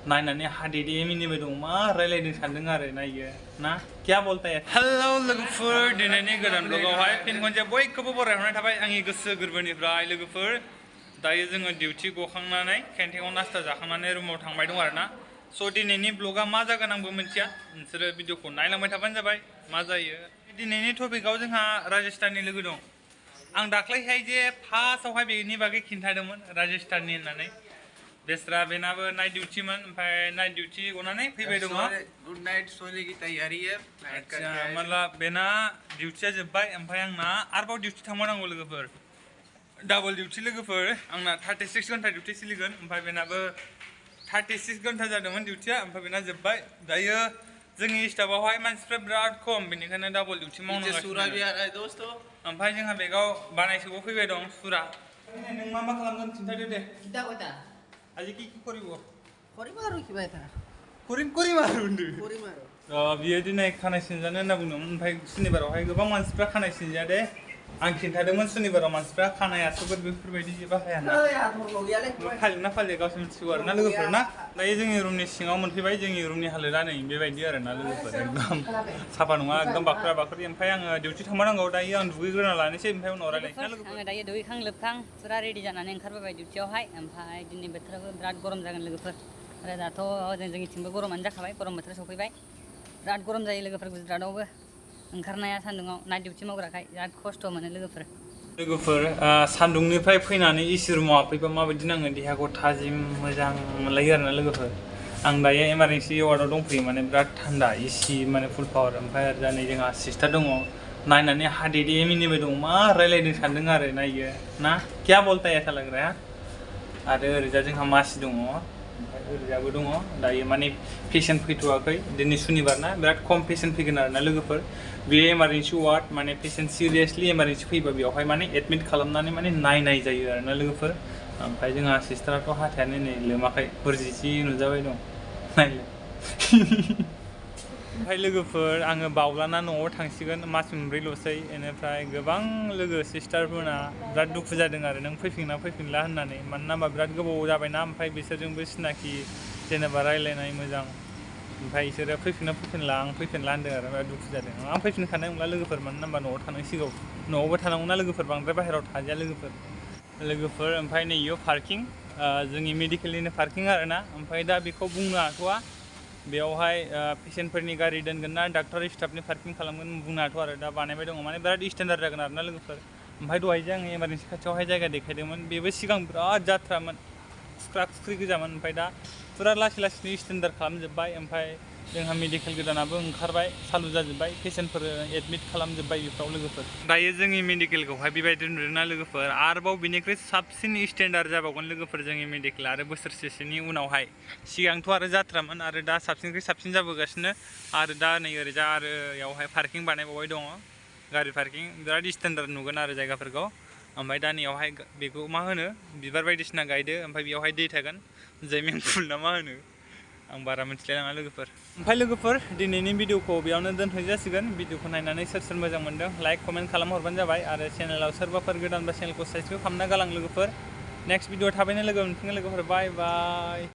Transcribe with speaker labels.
Speaker 1: नायनानै हादे दे मेनिबाय दं मा रायलायदों सानदों आरो नायो ना क्या बोलता है हेलौ लोगोफोर दिनैनि गोदान ब्लगावहाय फिन खनसे बयखौबो बरायहरनाय थाबाय आंनि गोसो गोरबोनिफ्राय लोगोफोर दायो जोङो डिउटि गखांनानै केन्टिनाव नास्ता जाखांनानै रुमाव थांबाय दं आरोना स' दिनैनि ब्लगा मा जागोन आंबो मिन्थिया नोंसोरो भिडिअखौ नायलांबाय थाबानो जाबाय मा जायो दिनैनि टपिकआव जोंहा राजस्थाननि लोगो दं आं दाख्लैहाय जे फार्स्टआवहाय बेनि बागै खिन्थादोंमोन राजस्थाननि होननानै बेस्रा बेनाबो नाइट डिउटिमोन ओमफ्राय नाइट डिउटि गनानै फैबाय दङ
Speaker 2: गुड नाइट सोने की तैयारी है
Speaker 1: अच्छा मतलब बेना डिउटिया जोब्बाय ओमफ्राय आंना आरोबाव डिउटि थांबावनांगौ लोगोफोर डाबल डिउटि लोगोफोर आंना 36 घन्टा डिउटि सोलिगोन ओमफ्राय बेनाबो 36 घन्टा जादोंमोन डिउटिया ओमफ्राय बेना जोब्बाय दायो जोंनि स्टाफआवहाय मानसिफ्रा बिराद खम बेनिखायनो डाबल डिउटि मावनांगासिनो ओमफ्राय जोंहा बेगाव बानायसोबो फैबाय दं सुरा नों मा खालामगोन खिन्थादो दे আজি কি কৰিব
Speaker 2: কৰিম আৰু কিবা এটা
Speaker 1: কৰিম আৰু बियो दिनै खानाय सिनजानो होनना बुंदोंमोन ओमफ्राय सुनिबारावहाय गोबां मानसिफ्रा खानाय सिनजाया दे आं खिन्थादोंमोन सुनिबाराव मानसिफ्रा खानाय आसुगुर बेफोरबायदि जे बाहायाना फालिना फालिया गावसोर मिथिगौ आरो ना लोगोफोर ना दायो जोंनि रुमनि सिङाव मोनफैबाय जोंनि रुमनि हालोदा नै बेबायदि आरो ना लोगोफोर एकदम साफा नङा एकदम बाखुरा बाखुरि ओमफ्राय आङो डिउटि थांबावनांगौ दायो आं दुगैग्रोना लानोसै ओमफ्राय उनाव रायलायनोसै ना लोगोफोर
Speaker 3: आङो दायो दुगैखां लोबखां फुरा रेडि जानानै ओंखारबोबाय डिउटियावहाय ओमफ्राय दिनै बोथोराबो बिराद गरम जागोन लोगोफोर आरो दाथ' जोंनिथिंबो गरमानो जाखाबाय गरम बोथोर सफैबाय बिराद गरम जायो लोगोफोर गुजरातआवबो ओंखारनाया सान्दुङाव नाइट डिउटि मावग्राखाय बिराद खस्थ' मोनो लोगोफोर
Speaker 1: सान्दुंनिफ्राय फैनानै एसि रुमाव हाबफैबा माबायदि नाङो देहाखौ थाजिम मोजां मोनलायो आरो ना लोगोफोर आं दायो इमारजेन्सि वार्डआव दंफैयो माने बिराद थान्दा एसि माने फुल पावार ओमफ्राय आरो दा नै जोंहा सिस्टार दङ नायनानै हादे दे मेनिबाय दं मा रायलायदों सानदों आरो नायो ना क्या बोलता है ऐसा लग रहा है आरो ओरैजा जोंहा मासि दङ ओमफ्राय ओरैजाबो दङ दायो माने पेसेन्ट फैथ'वाखै दिनै सुनिबार ना बिराद खम पेसेन्ट फैगोन आरो ना लोगोफोर बेयो इमारजेन्सि वार्ड माने पेसेन्ट सिरियासलि इमारजेन्सि फैबा बेवहाय माने एडमिट खालामनानै माने नायनाय जायो आरो ना लोगोफोर ओमफ्राय जोंहा सिस्टाराथ' हाथायानो नै लोमाखै हुरजिसि नुजाबाय दं नायलाय ओमफ्राय लोगोफोर आङो बावलाना न'आव थांसिगोन मास मोनब्रैल'सै बेनिफ्राय गोबां लोगो सिस्टारफोरना बिराद दुखु जादों आरो नों फैफिनला होननानै मानोना होनबा बिराद गोबाव जाबायना ओमफ्राय बिसोरजोंबो सिनाखि जेनेबा रायलायनाय मोजां ओमफ्राय बिसोरो फैफिनला आं फैफिनला होनदों आरो बिराद दुखु जादों आं फैफिनखानाय नंला लोगोफोर मानो होनबा न'आव थानांसिगौ न'आवबो थानांगौना लोगोफोर बांद्राय बाहेरायाव थाजाया लोगोफोर ओमफ्राय नै इयो पार्किं जोंनि मेडिकेलनिनो पार्किं आरो ना ओमफ्राय दा बेखौ बुंनो हाथ'वा बेयावहाय पेसेन्टफोरनि गारि दोनगोन ना डाक्टर स्टाफनि पार्किं खालामगोन बुंनो हाथ'आ आरो दा बानायबाय दङ माने बिराद स्टेन्डार्ड जागोन आरो ना लोगोफोर ओमफ्राय दहायजों आङो इमारजेन्सि खाथियावहाय जायगा देखायदोंमोन बेबो सिगां बिराद जाथ्रामोन खुख्रा खुख्रि गोजामोन ओमफ्राय दा फुरा लासैनो स्टेन्डार्ड खालामजोब्बाय ओमफ्राय जोंहा मेडिकेल गोदानाबो ओंखारबाय चालु जाजोब्बाय पेसेन्टफोर एडमिट खालामजोब्बाय बेफ्राव लोगोफोर दायो जोंनि मेडिकेलखौहाय बेबायदि नुदोंना लोगोफोर आरोबाव बिनिख्रुइ साबसिन स्टेन्डार्ड जाबावगोन लोगोफोर जोंनि मेडिकेल आरो बोसोरसेसोनि उनावहाय सिगांथ' आरो जाथ्रामोन आरो दा साबसिननिख्रुइ साबसिन जाबोगासिनो आरो दा नै ओरैजा आरो बेयावहाय पार्किं बानायबावबाय दङ गारि पार्किं बिराद स्टेन्डार्ड नुगोन आरो जायगाफोरखौ ओमफ्राय दा नैयावहाय बेखौ मा होनो बिबार बायदिसिना गायदो ओमफ्राय बेयावहाय दै थागोन जैमिं फुल ना मा होनो आं बारा मिथिलायलाङा लोगोफोर ओमफ्राय लोगोफोर दिनैनि भिडिअखौ बेयावनो दोनथ'नाय जासिगोन भिडिअखौ नायनानै सोर मोजां मोनदों लाइक कमेन्ट खालामहरबानो जाबाय आरो चेनेलाव सोरबाफोर गोदानबा चेनेलखौ साबसक्राइब खालामना गालां लोगोफोर नेक्स्ट भिडिअ थाबैनो लोगो मोनफिनगोन लोगोफोर बाय बाय